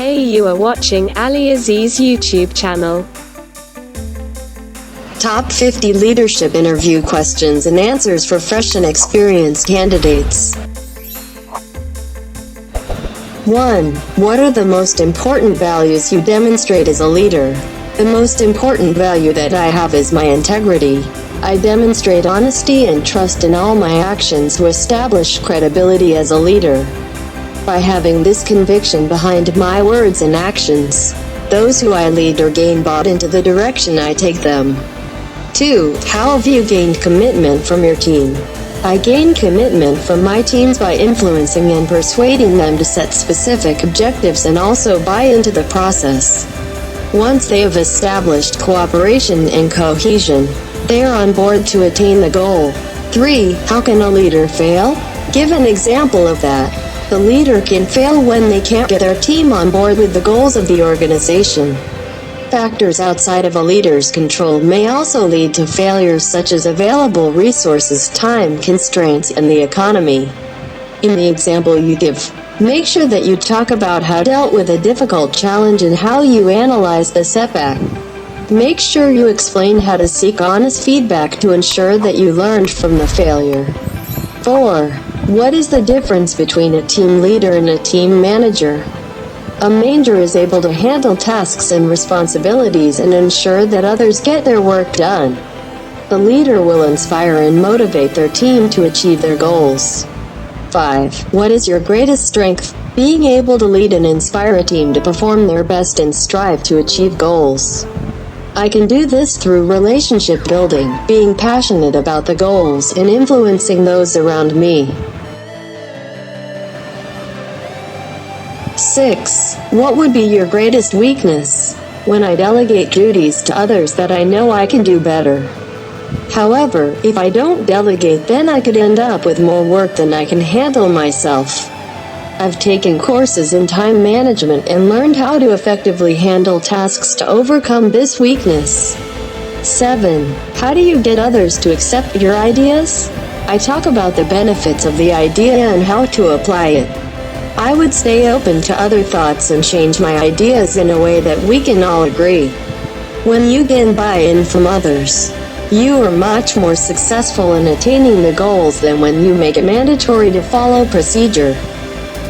Hey, you are watching Ali Aziz YouTube channel. Top 50 leadership interview questions and answers for fresh and experienced candidates. 1. What are the most important values you demonstrate as a leader? The most important value that I have is my integrity. I demonstrate honesty and trust in all my actions to establish credibility as a leader. By having this conviction behind my words and actions, those who I lead or gain bought into the direction I take them. 2. How have you gained commitment from your team? I gain commitment from my teams by influencing and persuading them to set specific objectives and also buy into the process. Once they have established cooperation and cohesion, they are on board to attain the goal. 3. How can a leader fail? Give an example of that. The leader can fail when they can't get their team on board with the goals of the organization. Factors outside of a leader's control may also lead to failures, such as available resources, time constraints, and the economy. In the example you give, make sure that you talk about how you dealt with a difficult challenge and how you analyzed the setback. Make sure you explain how to seek honest feedback to ensure that you learned from the failure. 4. What is the difference between a team leader and a team manager? A manager is able to handle tasks and responsibilities and ensure that others get their work done. The leader will inspire and motivate their team to achieve their goals. 5. What is your greatest strength? Being able to lead and inspire a team to perform their best and strive to achieve goals. I can do this through relationship building, being passionate about the goals, and influencing those around me. 6. What would be your greatest weakness? When I delegate duties to others that I know I can do better. However, if I don't delegate, then I could end up with more work than I can handle myself. I've taken courses in time management and learned how to effectively handle tasks to overcome this weakness. 7. How do you get others to accept your ideas? I talk about the benefits of the idea and how to apply it. I would stay open to other thoughts and change my ideas in a way that we can all agree. When you gain buy-in from others, you are much more successful in attaining the goals than when you make it mandatory to follow procedure.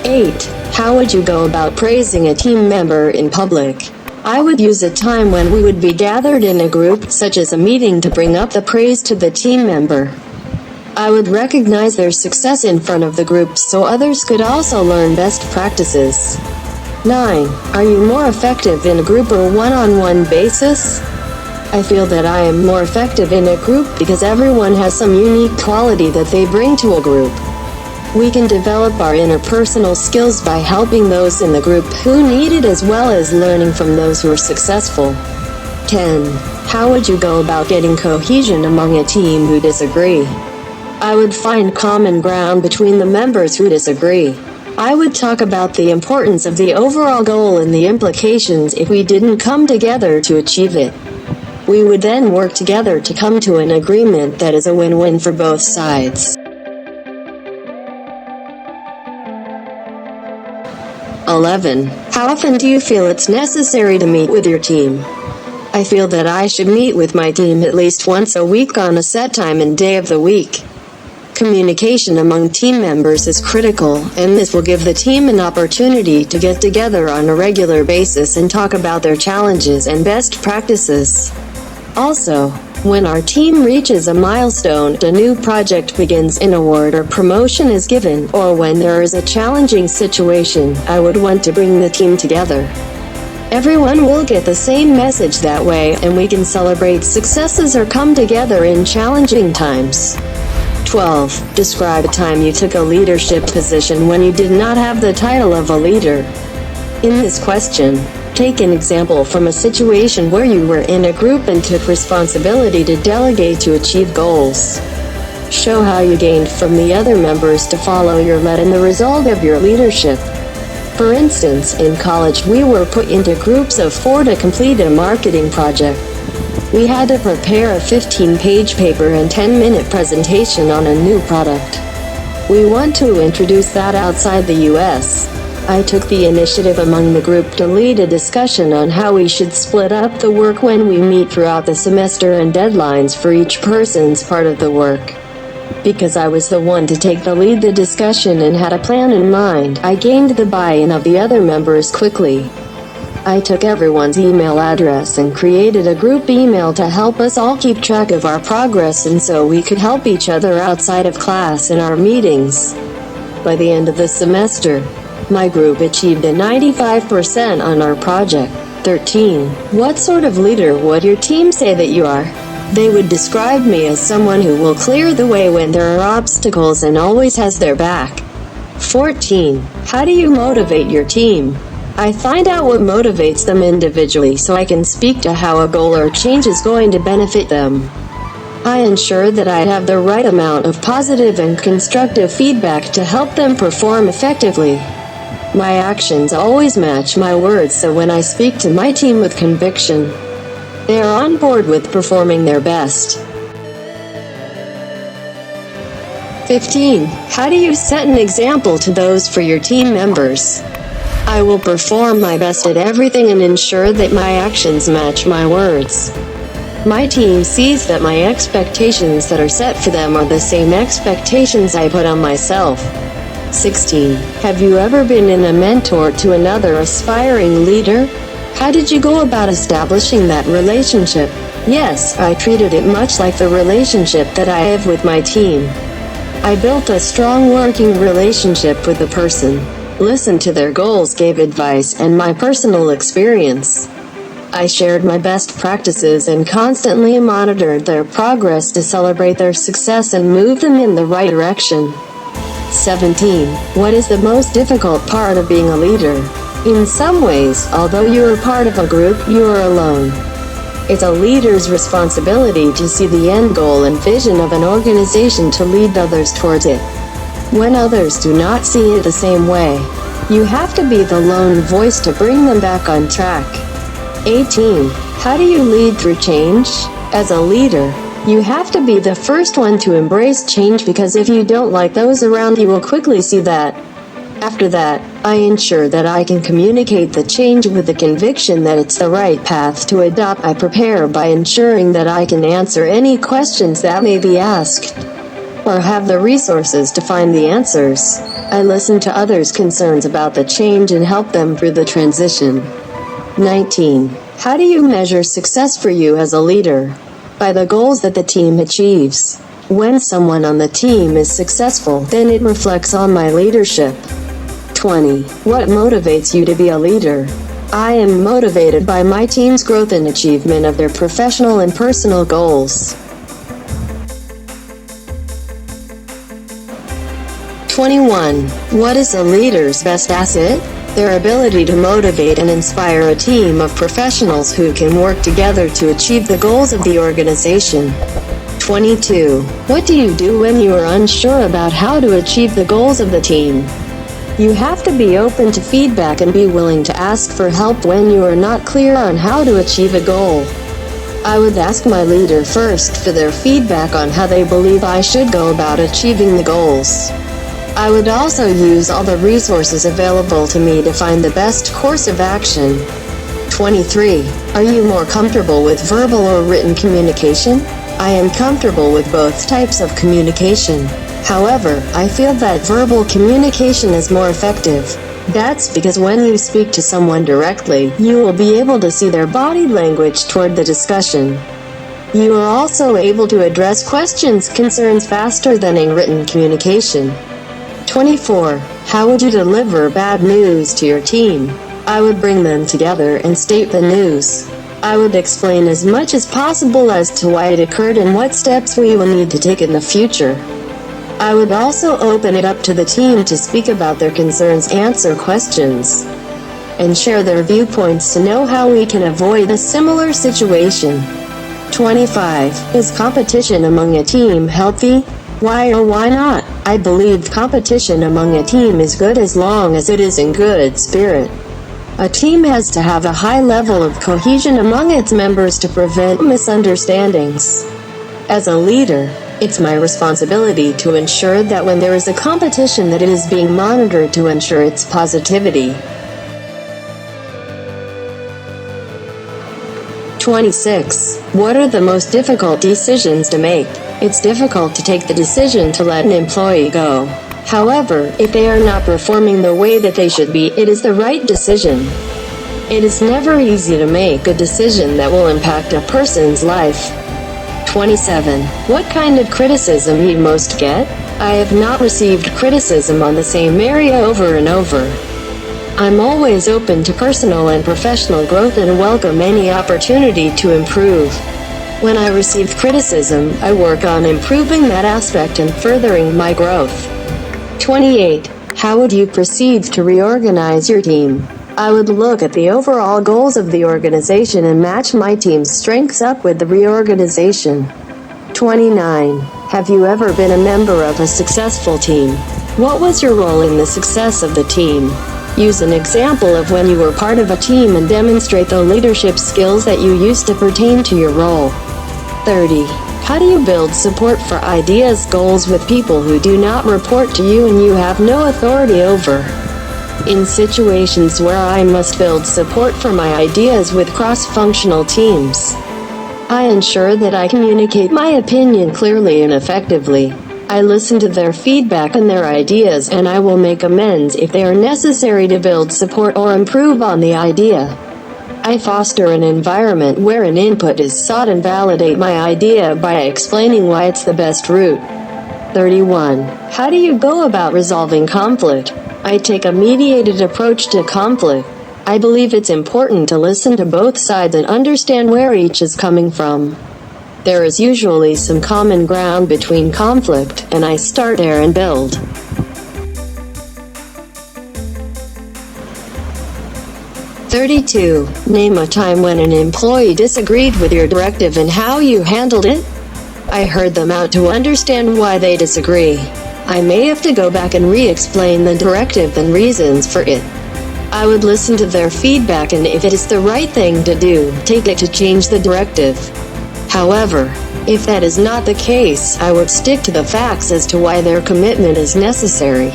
8. How would you go about praising a team member in public? I would use a time when we would be gathered in a group, such as a meeting, to bring up the praise to the team member. I would recognize their success in front of the group so others could also learn best practices. 9. Are you more effective in a group or one-on-one basis? I feel that I am more effective in a group because everyone has some unique quality that they bring to a group. We can develop our interpersonal skills by helping those in the group who need it, as well as learning from those who are successful. 10. How would you go about getting cohesion among a team who disagree? I would find common ground between the members who disagree. I would talk about the importance of the overall goal and the implications if we didn't come together to achieve it. We would then work together to come to an agreement that is a win-win for both sides. 11. How often do you feel it's necessary to meet with your team? I feel that I should meet with my team at least once a week on a set time and day of the week. Communication among team members is critical, and this will give the team an opportunity to get together on a regular basis and talk about their challenges and best practices. Also, when our team reaches a milestone, a new project begins, an award or promotion is given, or when there is a challenging situation, I would want to bring the team together. Everyone will get the same message that way, and we can celebrate successes or come together in challenging times. 12. Describe a time you took a leadership position when you did not have the title of a leader. In this question, take an example from a situation where you were in a group and took responsibility to delegate to achieve goals. Show how you gained from the other members to follow your lead and the result of your leadership. For instance, in college we were put into groups of 4 to complete a marketing project. We had to prepare a 15-page paper and 10-minute presentation on a new product. We want to introduce that outside the US. I took the initiative among the group to lead a discussion on how we should split up the work when we meet throughout the semester and deadlines for each person's part of the work. Because I was the one to take the lead the discussion and had a plan in mind, I gained the buy-in of the other members quickly. I took everyone's email address and created a group email to help us all keep track of our progress and so we could help each other outside of class in our meetings. By the end of the semester, my group achieved a 95% on our project. 13. What sort of leader would your team say that you are? They would describe me as someone who will clear the way when there are obstacles and always has their back. 14. How do you motivate your team? I find out what motivates them individually so I can speak to how a goal or change is going to benefit them. I ensure that I have the right amount of positive and constructive feedback to help them perform effectively. My actions always match my words, so when I speak to my team with conviction, they are on board with performing their best. 15. How do you set an example to those for your team members? I will perform my best at everything and ensure that my actions match my words. My team sees that my expectations that are set for them are the same expectations I put on myself. 16. Have you ever been a mentor to another aspiring leader? How did you go about establishing that relationship? Yes, I treated it much like the relationship that I have with my team. I built a strong working relationship with the person, listened to their goals, gave advice and my personal experience. I shared my best practices and constantly monitored their progress to celebrate their success and move them in the right direction. 17. What is the most difficult part of being a leader? In some ways, although you are part of a group, you are alone. It's a leader's responsibility to see the end goal and vision of an organization to lead others towards it. When others do not see it the same way, you have to be the lone voice to bring them back on track. 18. How do you lead through change? As a leader, you have to be the first one to embrace change, because if you don't like those around you will quickly see that. After that, I ensure that I can communicate the change with the conviction that it's the right path to adopt. I prepare by ensuring that I can answer any questions that may be asked, or have the resources to find the answers. I listen to others' concerns about the change and help them through the transition. 19. How do you measure success for you as a leader? By the goals that the team achieves. When someone on the team is successful, then it reflects on my leadership. 20. What motivates you to be a leader? I am motivated by my team's growth and achievement of their professional and personal goals. 21. What is a leader's best asset? Their ability to motivate and inspire a team of professionals who can work together to achieve the goals of the organization. 22. What do you do when you are unsure about how to achieve the goals of the team? You have to be open to feedback and be willing to ask for help when you are not clear on how to achieve a goal. I would ask my leader first for their feedback on how they believe I should go about achieving the goals. I would also use all the resources available to me to find the best course of action. 23. Are you more comfortable with verbal or written communication? I am comfortable with both types of communication. However, I feel that verbal communication is more effective. That's because when you speak to someone directly, you will be able to see their body language toward the discussion. You are also able to address questions, concerns faster than in written communication. 24. How would you deliver bad news to your team? I would bring them together and state the news. I would explain as much as possible as to why it occurred and what steps we will need to take in the future. I would also open it up to the team to speak about their concerns, answer questions, and share their viewpoints to know how we can avoid a similar situation. 25. Is competition among a team healthy? Why or why not? I believe competition among a team is good as long as it is in good spirit. A team has to have a high level of cohesion among its members to prevent misunderstandings. As a leader, It's my responsibility to ensure that when there is a competition that it is being monitored to ensure its positivity. 26. What are the most difficult decisions to make? It's difficult to take the decision to let an employee go. However, if they are not performing the way that they should be, it is the right decision. It is never easy to make a decision that will impact a person's life. 27. What kind of criticism do you most get? I have not received criticism on the same area over and over. I'm always open to personal and professional growth and welcome any opportunity to improve. When I receive criticism, I work on improving that aspect and furthering my growth. 28. How would you proceed to reorganize your team? I would look at the overall goals of the organization and match my team's strengths up with the reorganization. 29. Have you ever been a member of a successful team? What was your role in the success of the team? Use an example of when you were part of a team and demonstrate the leadership skills that you used to pertain to your role. 30. How do you build support for ideas, goals with people who do not report to you and you have no authority over? In situations where I must build support for my ideas with cross-functional teams, I ensure that I communicate my opinion clearly and effectively. I listen to their feedback and their ideas, and I will make amends if they are necessary to build support or improve on the idea. I foster an environment where an input is sought and validate my idea by explaining why it's the best route. 31. How do you go about resolving conflict? I take a mediated approach to conflict. I believe it's important to listen to both sides and understand where each is coming from. There is usually some common ground between conflict, and I start there and build. 32. Name a time when an employee disagreed with your directive and how you handled it. I heard them out to understand why they disagree. I may have to go back and re-explain the directive and reasons for it. I would listen to their feedback and if it is the right thing to do, take it to change the directive. However, if that is not the case, I would stick to the facts as to why their commitment is necessary.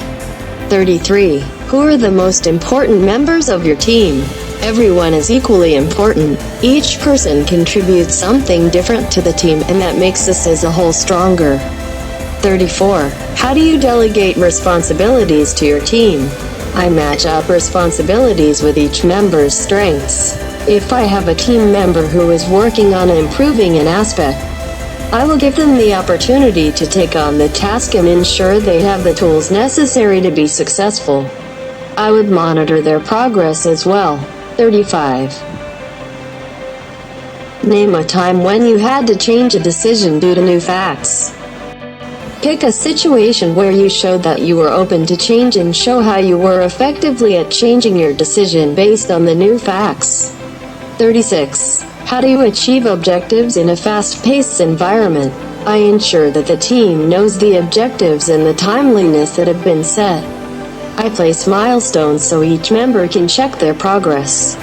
33. Who are the most important members of your team? Everyone is equally important. Each person contributes something different to the team, and that makes us as a whole stronger. 34. How do you delegate responsibilities to your team? I match up responsibilities with each member's strengths. If I have a team member who is working on improving an aspect, I will give them the opportunity to take on the task and ensure they have the tools necessary to be successful. I would monitor their progress as well. 35. Name a time when you had to change a decision due to new facts. Pick a situation where you showed that you were open to change and show how you were effectively at changing your decision based on the new facts. 36. How do you achieve objectives in a fast-paced environment? I ensure that the team knows the objectives and the timeliness that have been set. I place milestones so each member can check their progress.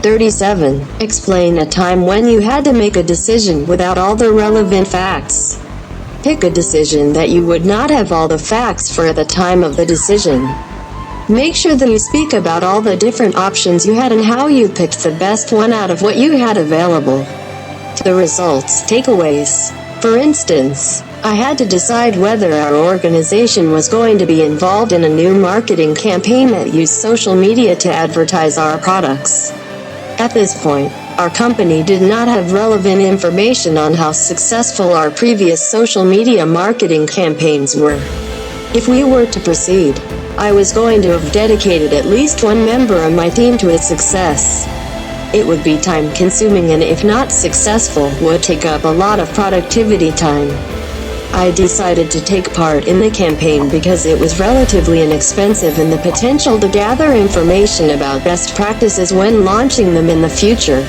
37. Explain a time when you had to make a decision without all the relevant facts. Pick a decision that you would not have all the facts for at the time of the decision. Make sure that you speak about all the different options you had and how you picked the best one out of what you had available. The results, takeaways. For instance, I had to decide whether our organization was going to be involved in a new marketing campaign that used social media to advertise our products. At this point, our company did not have relevant information on how successful our previous social media marketing campaigns were. If we were to proceed, I was going to have dedicated at least one member of my team to its success. It would be time-consuming and if not successful, would take up a lot of productivity time. I decided to take part in the campaign because it was relatively inexpensive and the potential to gather information about best practices when launching them in the future.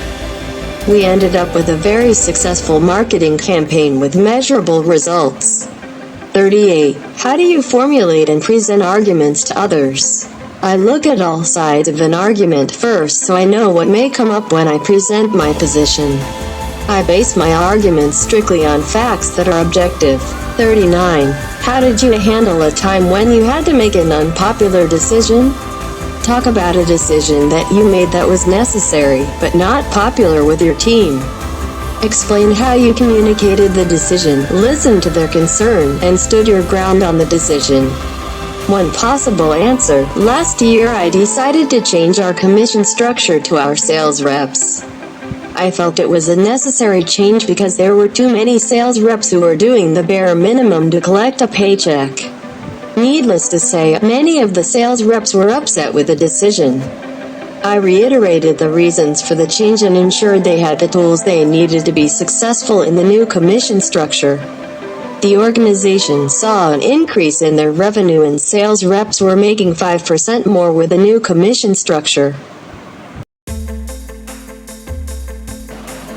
We ended up with a very successful marketing campaign with measurable results. 38. How do you formulate and present arguments to others? I look at all sides of an argument first so I know what may come up when I present my position. I base my arguments strictly on facts that are objective. 39. How did you handle a time when you had to make an unpopular decision? Talk about a decision that you made that was necessary, but not popular with your team. Explain how you communicated the decision, listened to their concern, and stood your ground on the decision. One possible answer: last year I decided to change our commission structure to our sales reps. I felt it was a necessary change because there were too many sales reps who were doing the bare minimum to collect a paycheck. Needless to say, many of the sales reps were upset with the decision. I reiterated the reasons for the change and ensured they had the tools they needed to be successful in the new commission structure. The organization saw an increase in their revenue and sales reps were making 5% more with the new commission structure.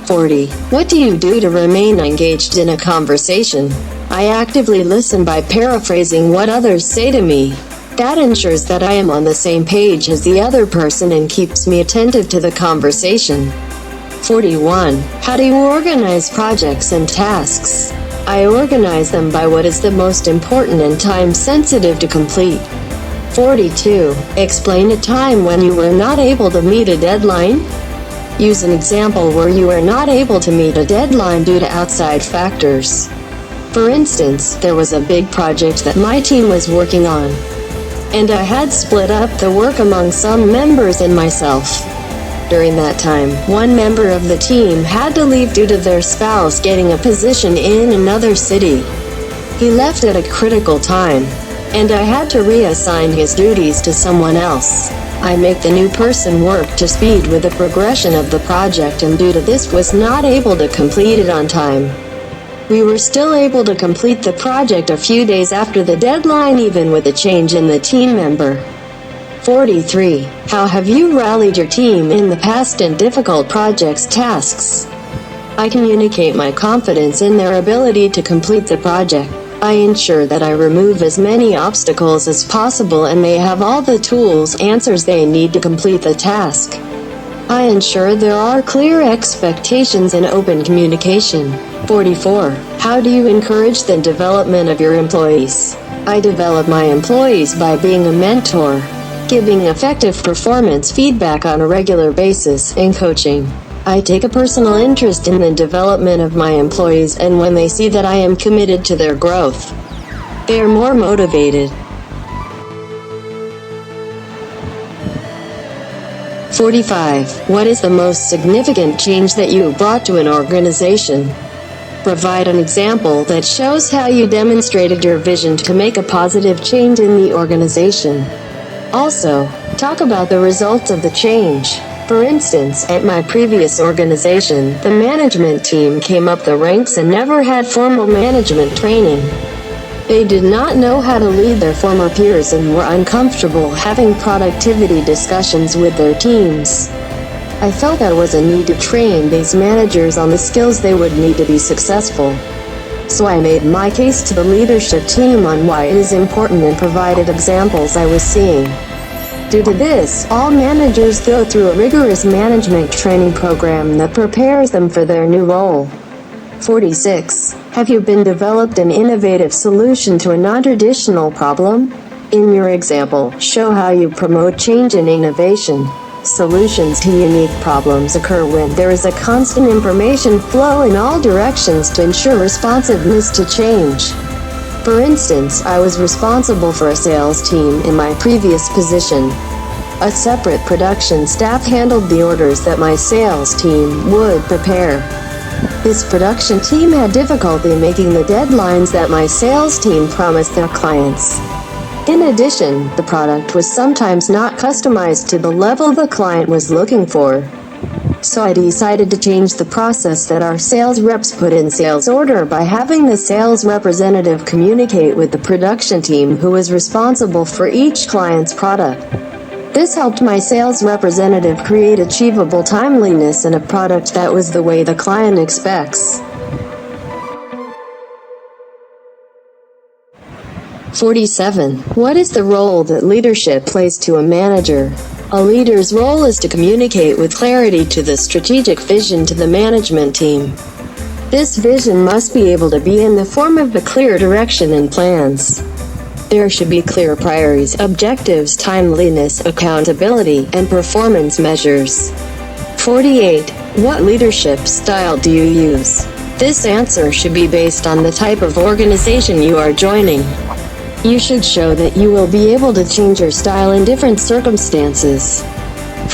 40. What do you do to remain engaged in a conversation? I actively listen by paraphrasing what others say to me. That ensures that I am on the same page as the other person and keeps me attentive to the conversation. 41. How do you organize projects and tasks? I organize them by what is the most important and time-sensitive to complete. 42. Explain a time when you were not able to meet a deadline. Use an example where you were not able to meet a deadline due to outside factors. For instance, there was a big project that my team was working on, and I had split up the work among some members and myself. During that time, one member of the team had to leave due to their spouse getting a position in another city. He left at a critical time, and I had to reassign his duties to someone else. I make the new person work to speed with the progression of the project, and due to this was not able to complete it on time. We were still able to complete the project a few days after the deadline even with a change in the team member. 43. How have you rallied your team in the past in difficult projects tasks? I communicate my confidence in their ability to complete the project. I ensure that I remove as many obstacles as possible and they have all the tools, answers they need to complete the task. I ensure there are clear expectations and open communication. 44. How do you encourage the development of your employees? I develop my employees by being a mentor, giving effective performance feedback on a regular basis, and coaching. I take a personal interest in the development of my employees, and when they see that I am committed to their growth, they are more motivated. 45. What is the most significant change that you brought to an organization? Provide an example that shows how you demonstrated your vision to make a positive change in the organization. Also, talk about the results of the change. For instance, at my previous organization, the management team came up the ranks and never had formal management training. They did not know how to lead their former peers and were uncomfortable having productivity discussions with their teams. I felt there was a need to train these managers on the skills they would need to be successful. So I made my case to the leadership team on why it is important and provided examples I was seeing. Due to this, all managers go through a rigorous management training program that prepares them for their new role. 46. Have you been developed an innovative solution to a non-traditional problem? In your example, show how you promote change and innovation. Solutions to unique problems occur when there is a constant information flow in all directions to ensure responsiveness to change. For instance, I was responsible for a sales team in my previous position. A separate production staff handled the orders that my sales team would prepare. This production team had difficulty making the deadlines that my sales team promised their clients. In addition, the product was sometimes not customized to the level the client was looking for. So I decided to change the process that our sales reps put in sales order by having the sales representative communicate with the production team who was responsible for each client's product. This helped my sales representative create achievable timeliness in a product that was the way the client expects. 47. What is the role that leadership plays to a manager? A leader's role is to communicate with clarity to the strategic vision to the management team. This vision must be able to be in the form of a clear direction and plans. There should be clear priorities, objectives, timeliness, accountability, and performance measures. 48. What leadership style do you use? This answer should be based on the type of organization you are joining. You should show that you will be able to change your style in different circumstances.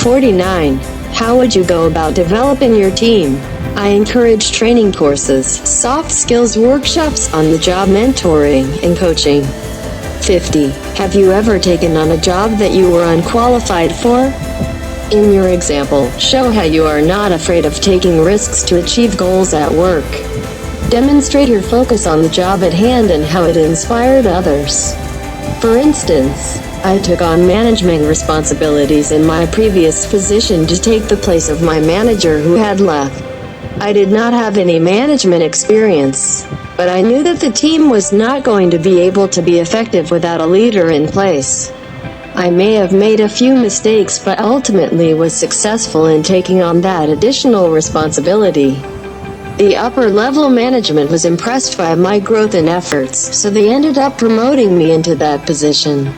49. How would you go about developing your team? I encourage training courses, soft skills workshops, on-the-job mentoring, and coaching. 50. Have you ever taken on a job that you were unqualified for? In your example, show how you are not afraid of taking risks to achieve goals at work. Demonstrate your focus on the job at hand and how it inspired others. For instance, I took on management responsibilities in my previous position to take the place of my manager who had left. I did not have any management experience, but I knew that the team was not going to be able to be effective without a leader in place. I may have made a few mistakes, but ultimately was successful in taking on that additional responsibility. The upper-level management was impressed by my growth and efforts, so they ended up promoting me into that position.